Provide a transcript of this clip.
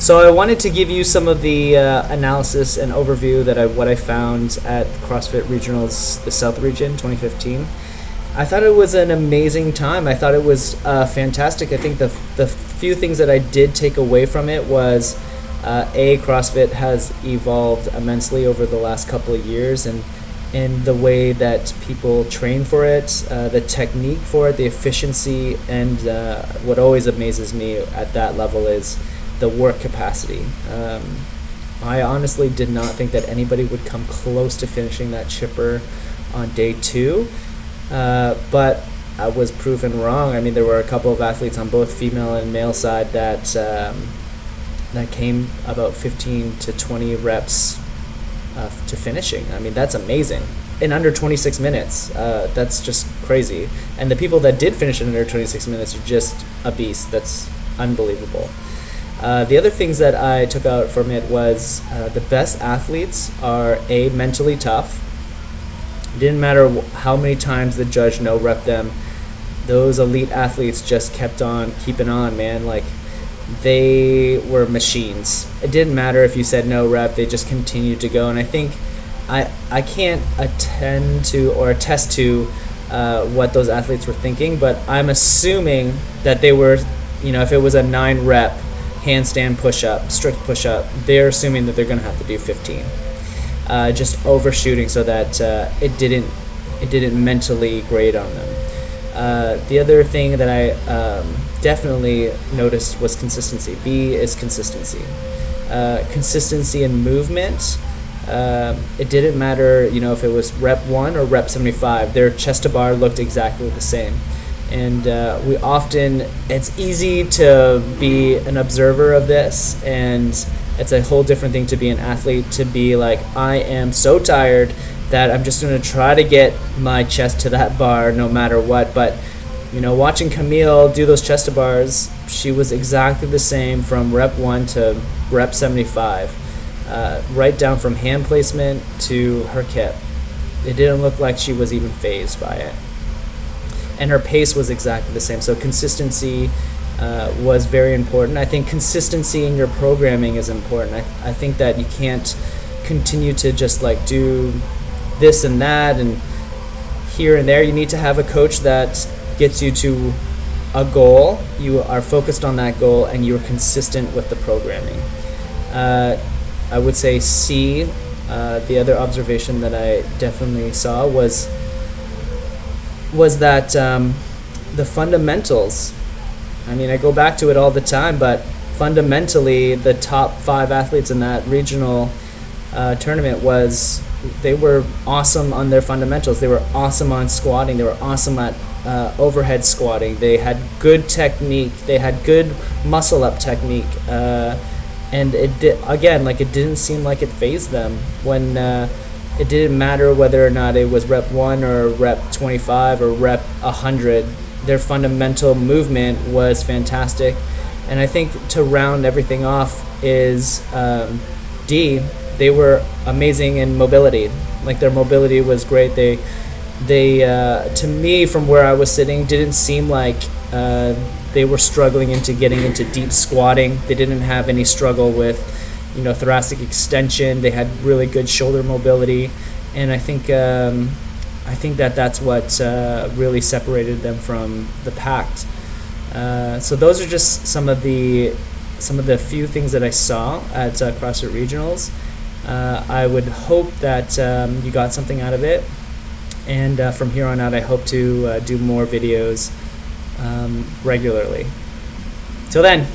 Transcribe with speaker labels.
Speaker 1: So I wanted to give you some of the analysis and overview what I found at CrossFit Regionals, the South Region 2015. I thought it was an amazing time. I thought it was fantastic. I think the few things that I did take away from it was CrossFit has evolved immensely over the last couple of years, and in the way that people train for it, the technique for it, the efficiency, and what always amazes me at that level is the work capacity. I honestly did not think that anybody would come close to finishing that chipper on day 2, but I was proven wrong. I mean, there were a couple of athletes on both female and male side that came about 15 to 20 reps to finishing. I mean, that's amazing. In under 26 minutes, that's just crazy. And the people that did finish in under 26 minutes are just a beast. That's unbelievable. The other things that I took out from it was the best athletes are mentally tough. It didn't matter how many times the judge no-rep them. Those elite athletes just kept on keeping on, man. Like, they were machines. It didn't matter if you said no rep, they just continued to go. And I think I can't attest to what those athletes were thinking, but I'm assuming that they were, if it was a 9 rep handstand push-up, strict push-up, they're assuming that they're going to have to do 15. Just overshooting so that it didn't mentally grade on them. The other thing that I definitely noticed was consistency. B is consistency. Consistency in movement. It didn't matter, if it was rep 1 or rep 75. Their chest to bar looked exactly the same. And it's easy to be an observer of this, and it's a whole different thing to be an athlete, to be like, I am so tired that I'm just going to try to get my chest to that bar no matter what. But watching Camille do those chest to bars, she was exactly the same from rep 1 to rep 75, right down from hand placement to her kip. It didn't look like she was even phased by it. And her pace was exactly the same. So consistency was very important. I think consistency in your programming is important. I think that you can't continue to just do this and that and here and there. You need to have a coach that gets you to a goal. You are focused on that goal and you're consistent with the programming. I would say C, the other observation that I definitely saw was that the fundamentals, I mean, I go back to it all the time, but fundamentally the top 5 athletes in that regional tournament they were awesome on their fundamentals. They were awesome on squatting. They were awesome at overhead squatting. They had good technique. They had good muscle up technique. And it didn't seem like it phased them when it didn't matter whether or not it was rep 1 or rep 25 or rep 100. Their fundamental movement was fantastic. And I think to round everything off is D. They were amazing in mobility. Like, their mobility was great. They to me, from where I was sitting, didn't seem like they were struggling into getting into deep squatting. They didn't have any struggle with thoracic extension. They had really good shoulder mobility, and I think that's what really separated them from the pack. So those are just some of the few things that I saw at CrossFit Regionals. I would hope that you got something out of it, and from here on out I hope to do more videos regularly. Till then.